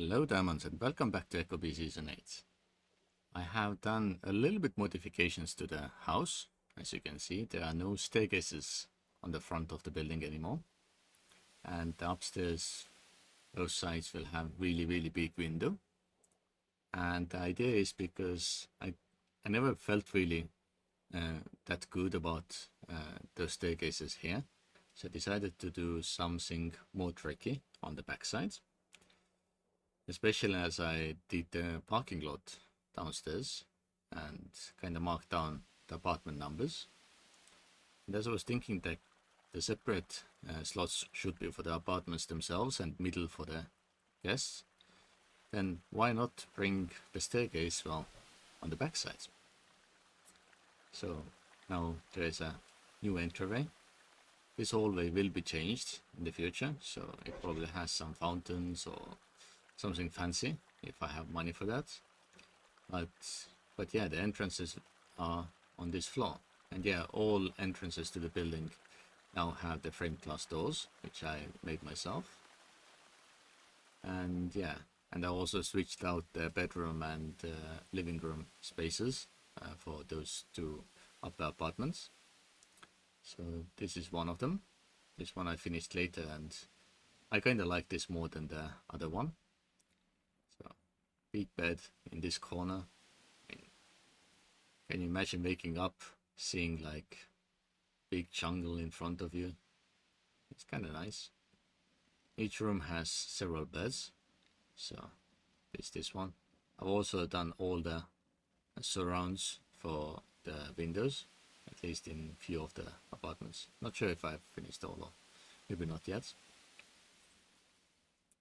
Hello diamonds and welcome back to EcoBee Season 8. I have done a little bit modifications to the house. As you can see, there are no staircases on the front of the building anymore. And the upstairs, both sides will have really big window. And the idea is because I never felt really that good about those staircases here. So I decided to do something more tricky on the back sides. Especially as I did the parking lot downstairs and kind of marked down the apartment numbers. And as I was thinking that the separate slots should be for the apartments themselves and middle for the guests, then why not bring the staircase, well, on the back sides? So now there is a new entryway. This hallway will be changed in the future, so it probably has some fountains or something fancy if I have money for that. But yeah, the entrances are on this floor. And yeah, all entrances to the building now have the framed glass doors, which I made myself. And yeah, and I also switched out the bedroom and living room spaces for those two upper apartments. So this is one of them. This one I finished later, and I kind of like this more than the other one. So big bed in this corner. Can you imagine waking up seeing like big jungle in front of you? It's kind of nice. Each room has several beds, so there's this one. I've also done all the surrounds for the windows, at least in a few of the apartments. Not sure if I've finished all, or maybe not yet.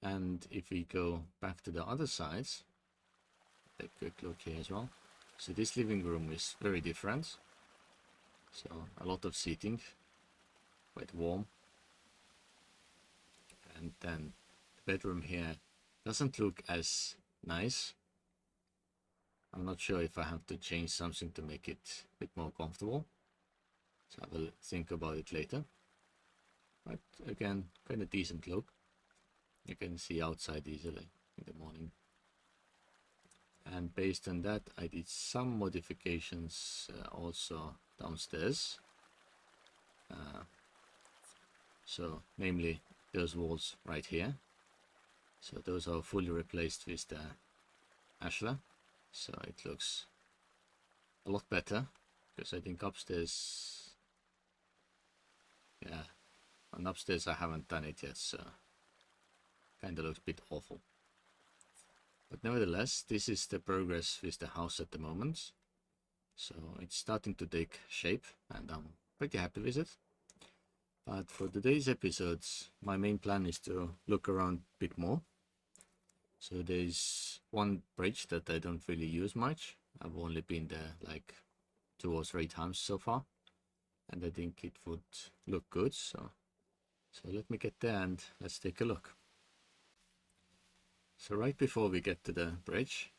And if we go back to the other sides, take a quick look here as well. So this living room is very different. So a lot of seating, quite warm. And then the bedroom here doesn't look as nice. I'm not sure if I have to change something to make it a bit more comfortable. So I will think about it later. But again, kind of decent look. You can see outside easily in the morning. And based on that, I did some modifications also downstairs. So namely those walls right here. So those are fully replaced with the ashlar. So it looks a lot better, because I think upstairs, yeah, on upstairs I haven't done it yet, so kind of looks a bit awful. But nevertheless, this is the progress with the house at the moment. So it's starting to take shape and I'm pretty happy with it. But for today's episodes, my main plan is to look around a bit more. So there's one bridge that I don't really use much. I've only been there like 2 or 3 times so far. And I think it would look good. So let me get there and let's take a look. So right before we get to the bridge,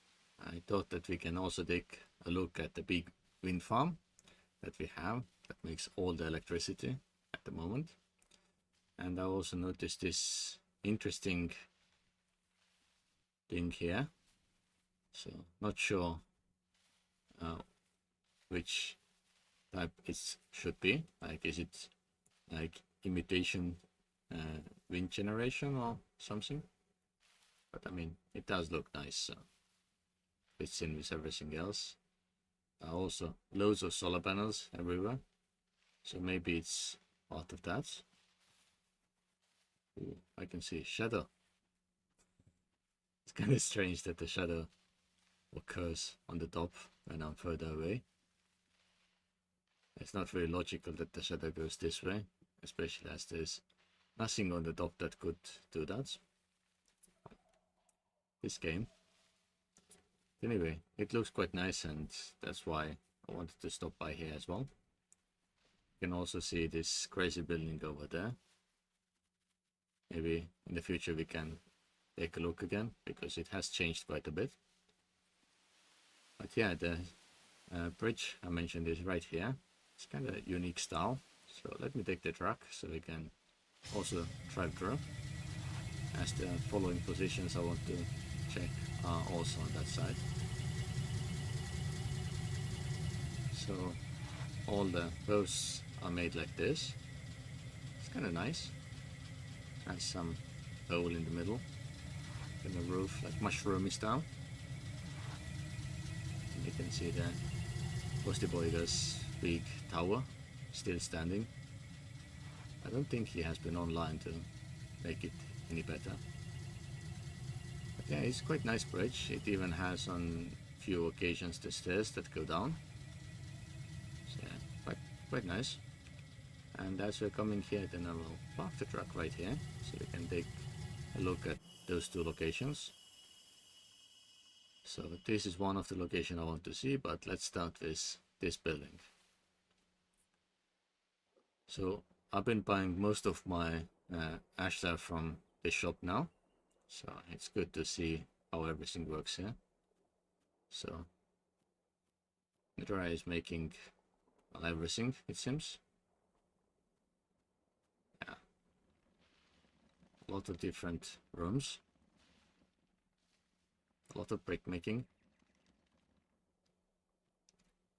I thought that we can also take a look at the big wind farm that we have that makes all the electricity at the moment. And I also noticed this interesting thing here. So not sure which type it should be. Like, is it like imitation wind generation or something? But I mean, it does look nice, so fits in with everything else. Also loads of solar panels everywhere, so maybe it's part of that. Ooh, I can see a shadow. It's kind of strange that the shadow occurs on the top when I'm further away. It's not very logical that the shadow goes this way, especially as there's nothing on the top that could do that. This game. Anyway, it looks quite nice, and that's why I wanted to stop by here as well. You can also see this crazy building over there. Maybe in the future we can take a look again, because it has changed quite a bit. But yeah, the bridge I mentioned is right here. It's kind of a unique style. So let me take the truck so we can also drive through. As the following positions I want to check also on that side. So all the posts are made like this. It's kind of nice. Has some hole in the middle in the roof, like mushroomy style. And you can see the Postiboiga's big tower still standing. I don't think he has been online to make it any better. But yeah, it's quite nice bridge. It even has on few occasions the stairs that go down. So yeah, quite nice. And as we're coming here, then I will park the truck right here, so we can take a look at those two locations. So this is one of the locations I want to see, but let's start with this building. So I've been buying most of my ashlar from this shop now, so it's good to see how everything works here. So Nidra is making everything, it seems. Yeah, a lot of different rooms, a lot of brick making,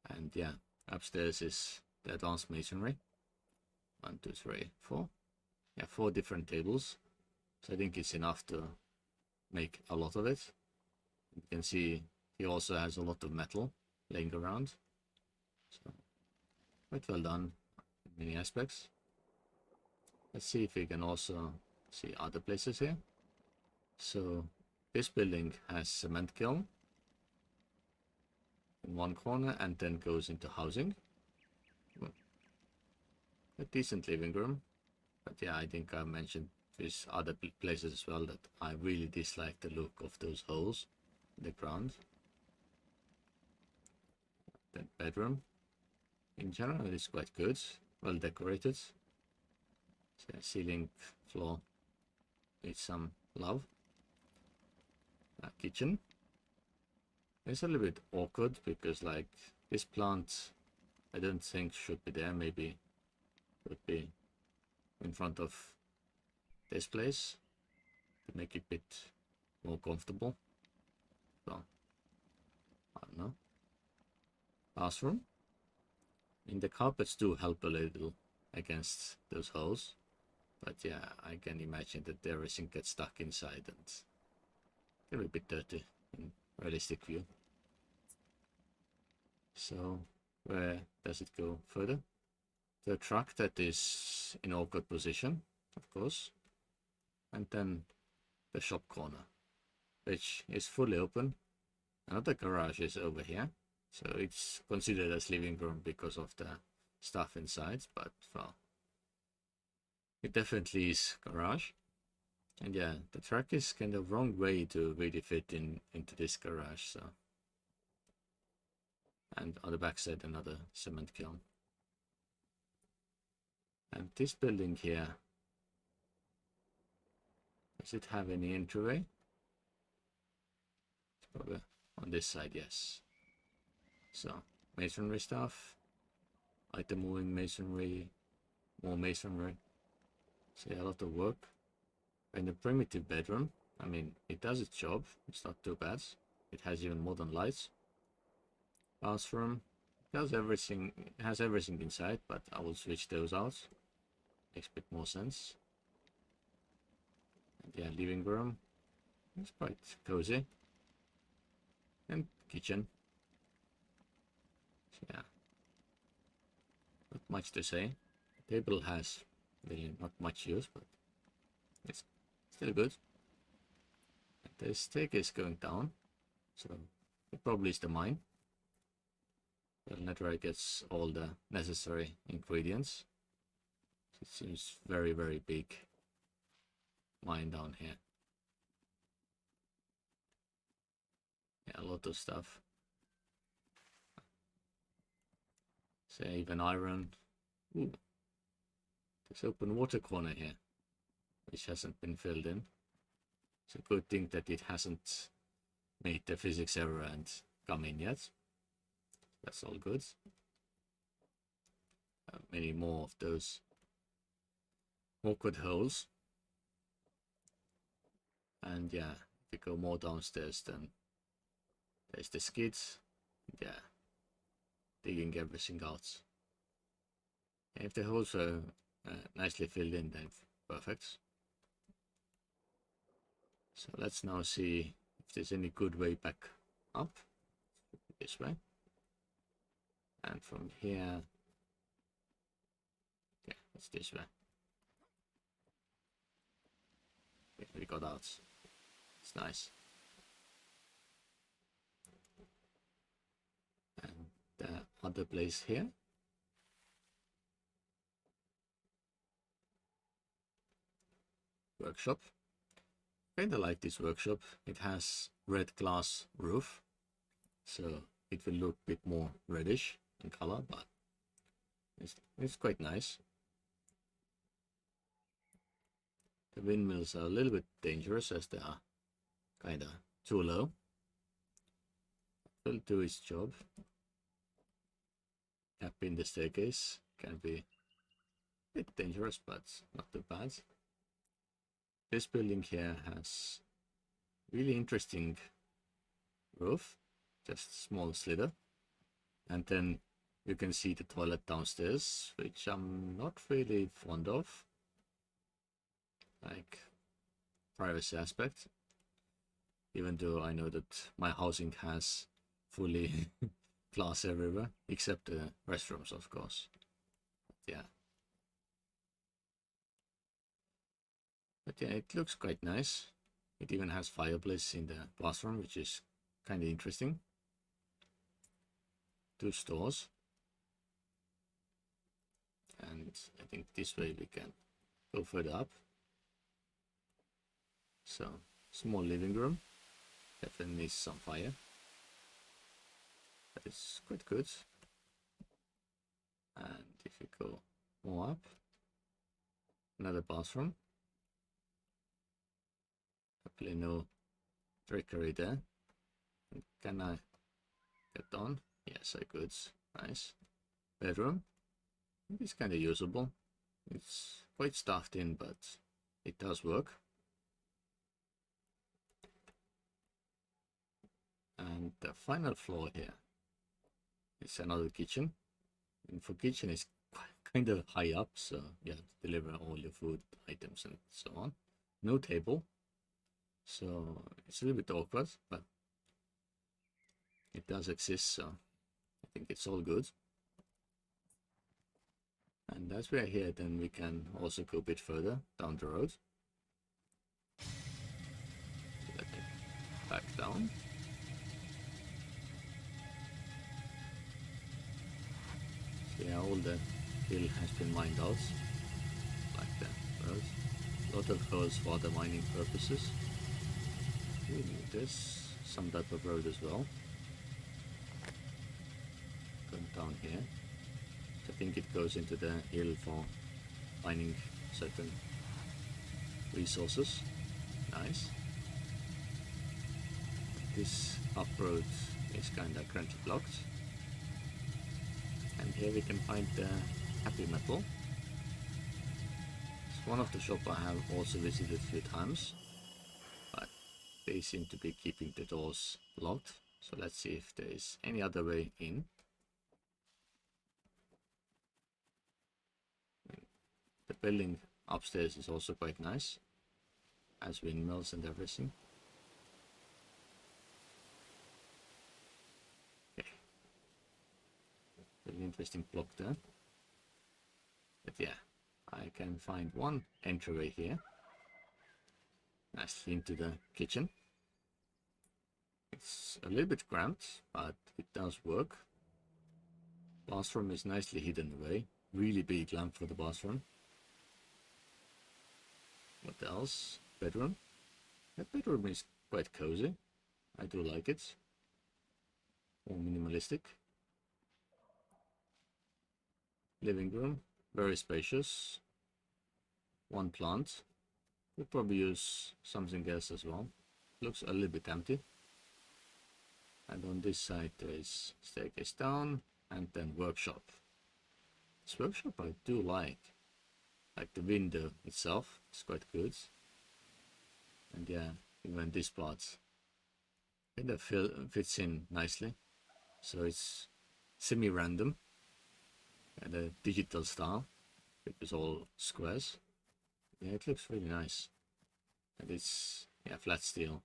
and yeah, upstairs is the advanced masonry. 1, 2, 3, 4. Yeah, 4 different tables. So I think it's enough to make a lot of it. You can see he also has a lot of metal laying around. So quite well done in many aspects. Let's see if we can also see other places here. So this building has cement kiln in one corner and then goes into housing. A decent living room. But yeah, I think I mentioned with other places as well that I really dislike the look of those holes in the ground. The bedroom in general is quite good, well decorated. So ceiling, floor with some love. Kitchen. It's a little bit awkward because like this plant I don't think should be there. Maybe would be in front of this place to make it a bit more comfortable. So I don't know. Bathroom. The carpets do help a little against those holes, but yeah, I can imagine that everything gets stuck inside and get a bit dirty in realistic view. So where does it go further? The truck that is in awkward position, of course, and then the shop corner, which is fully open. Another garage is over here, so it's considered as living room because of the stuff inside, but well, it definitely is garage. And yeah, the truck is kind of wrong way to really fit into this garage. So, and on the back side another cement kiln. And this building here, does it have any entryway? It's probably on this side, yes. So masonry stuff, item moving masonry, more masonry. So yeah, a lot of work. And the primitive bedroom, I mean, it does its job. It's not too bad. It has even modern lights. Bathroom, does everything, it has everything inside, but I will switch those out. Makes a bit more sense. And yeah, living room, it's quite cozy. And kitchen. So yeah, not much to say. The table has really not much use, but it's still good. And the staircase going down, so it probably is the mine. Well, Network gets all the necessary ingredients. It seems very, very big mine down here. Yeah, a lot of stuff. Say even iron. Ooh. There's open water corner here, which hasn't been filled in. It's a good thing that it hasn't made the physics error and come in yet. That's all good. Many more of those awkward holes. And yeah, if we go more downstairs, then there's the skids. Yeah, digging everything out. And if the holes are nicely filled in, then perfect. So let's now see if there's any good way back up. This way. And from here, yeah, it's this way. Okay, we got out. It's nice. And the other place here. Workshop. Kinda like this workshop. It has red glass roof, so it will look a bit more reddish in color, but it's quite nice. The windmills are a little bit dangerous as they are kinda too low. Will do its job. Up in the staircase can be a bit dangerous, but not too bad. This building here has really interesting roof, just small slider, and then you can see the toilet downstairs, which I'm not really fond of, like privacy aspect, even though I know that my housing has fully glass everywhere except the restrooms, of course. Yeah, but yeah, it looks quite nice. It even has fireplace in the bathroom, which is kind of interesting. 2 stores, and I think this way we can go further up. So small living room, definitely needs some fire, but it's quite good. And if you go more up, another bathroom. Hopefully no trickery there. Can I get on? Yes, I could. Nice. Bedroom. It's kind of usable. It's quite stuffed in, but it does work. And the final floor here is another kitchen. And for kitchen is kind of high up, so you have to deliver all your food items and so on. No table, so it's a little bit awkward, but it does exist, so I think it's all good. And as we are here, then we can also go a bit further down the road. Let me back down. So yeah, all the hill has been mined out, like the road. A lot of holes for the mining purposes. There's some type of road as well. Going down here. I think it goes into the hill for finding certain resources. Nice. This up road is kinda currently blocked. And here we can find the happy metal. It's one of the shops I have also visited a few times, but they seem to be keeping the doors locked. So let's see if there is any other way in. The building upstairs is also quite nice, has windmills and everything. Okay. Very interesting block there. But yeah, I can find one entryway here. Nicely into the kitchen. It's a little bit cramped, but it does work. Bathroom is nicely hidden away. Really big lamp for the bathroom. What else? Bedroom. The bedroom is quite cozy. I do like it. More minimalistic. Living room. Very spacious. One plant. We'll probably use something else as well. Looks a little bit empty. And on this side there is staircase down and then workshop. This workshop I do like. Like the window itself is quite good. And yeah, even this part kind of fits in nicely. So it's semi-random and a digital style. It was all squares. Yeah, it looks really nice. And it's, yeah, flat steel.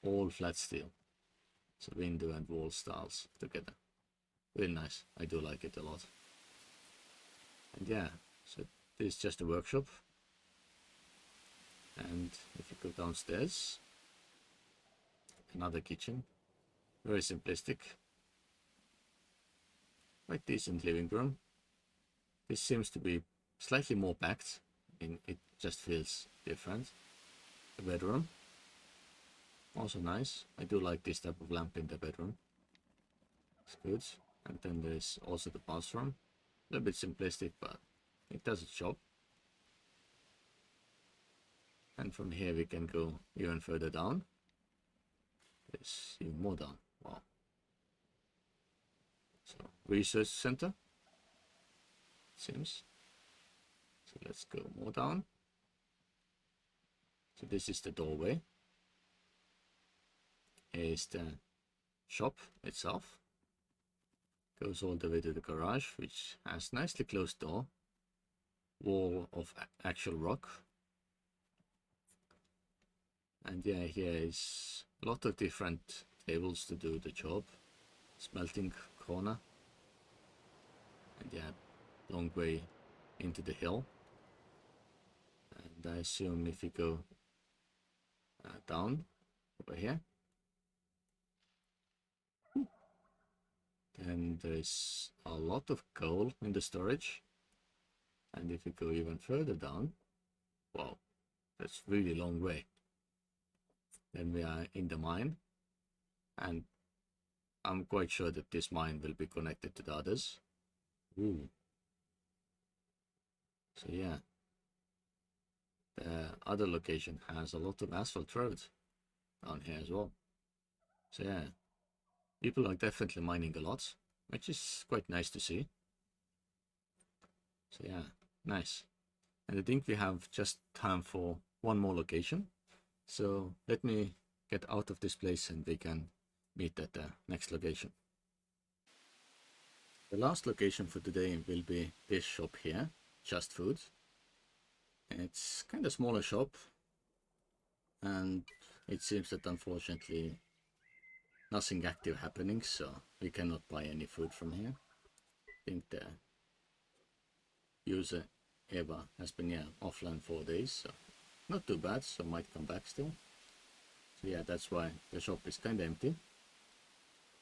All flat steel. So window and wall styles together. Really nice. I do like it a lot. And yeah, so this is just a workshop. And if you go downstairs, another kitchen. Very simplistic. Quite decent living room. This seems to be slightly more packed. It just feels different. The bedroom. Also nice. I do like this type of lamp in the bedroom. It's good. And then there's also the bathroom. A little bit simplistic, but it does its job. And from here we can go even further down. There's even more down. Wow. So, research center. Seems. So let's go more down. So this is the doorway. Here's the shop itself. Goes all the way to the garage, which has nicely closed door. Wall of actual rock. And yeah, here is a lot of different tables to do the job. Smelting corner. And yeah, long way into the hill. And I assume if you go down over here, then there's a lot of coal in the storage. And if you go even further down, wow, that's really long way. Then we are in the mine, and I'm quite sure that this mine will be connected to the others. Ooh. So yeah, the other location has a lot of asphalt road down here as well. So yeah, people are definitely mining a lot, which is quite nice to see. So yeah, nice. And I think we have just time for one more location. So let me get out of this place and we can meet at the next location. The last location for today will be this shop here, Just Food. It's kind of smaller shop, and it seems that unfortunately nothing active happening, so we cannot buy any food from here. I think the user Eva has been offline 4 days, so not too bad, so might come back still. So yeah, that's why the shop is kind of empty.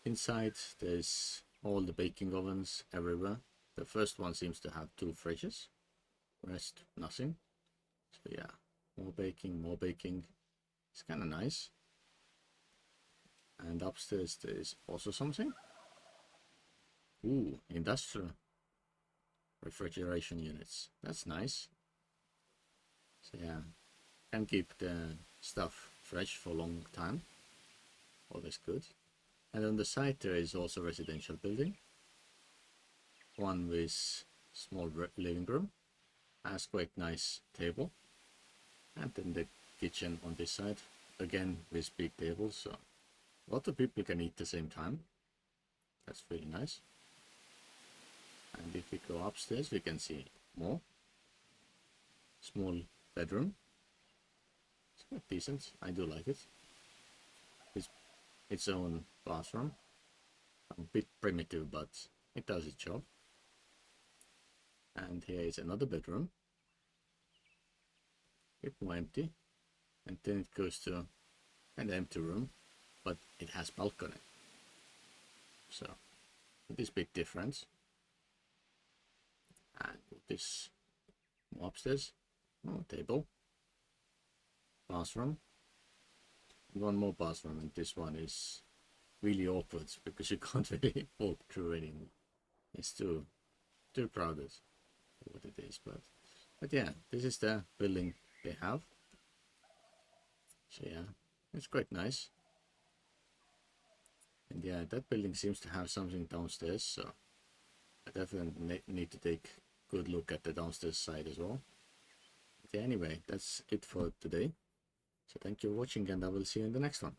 Inside there's all the baking ovens everywhere. The first one seems to have 2 fridges, rest nothing. So yeah, more baking, more baking. It's kind of nice. And upstairs there's also something. Ooh, industrial refrigeration units. That's nice. So yeah, can keep the stuff fresh for a long time. Always good. And on the side there is also residential building. One with small living room. Has quite nice table. And then the kitchen on this side. Again with big tables, so a lot of people can eat at the same time. That's really nice. And if we go upstairs we can see more. Small bedroom. It's quite decent. I do like it. It's its own bathroom. A bit primitive, but it does its job. And here is another bedroom. A bit more empty. And then it goes to an empty room, but it has balcony. So it is a bit different. And this more upstairs. Oh, table. Bathroom. One more bathroom, and this one is really awkward because you can't really walk through anymore. It's too crowded for what it is, but yeah, this is the building they have. So yeah, it's quite nice. And yeah, that building seems to have something downstairs, so I definitely need to take a good look at the downstairs side as well. But yeah, anyway, that's it for today. So thank you for watching, and I will see you in the next one.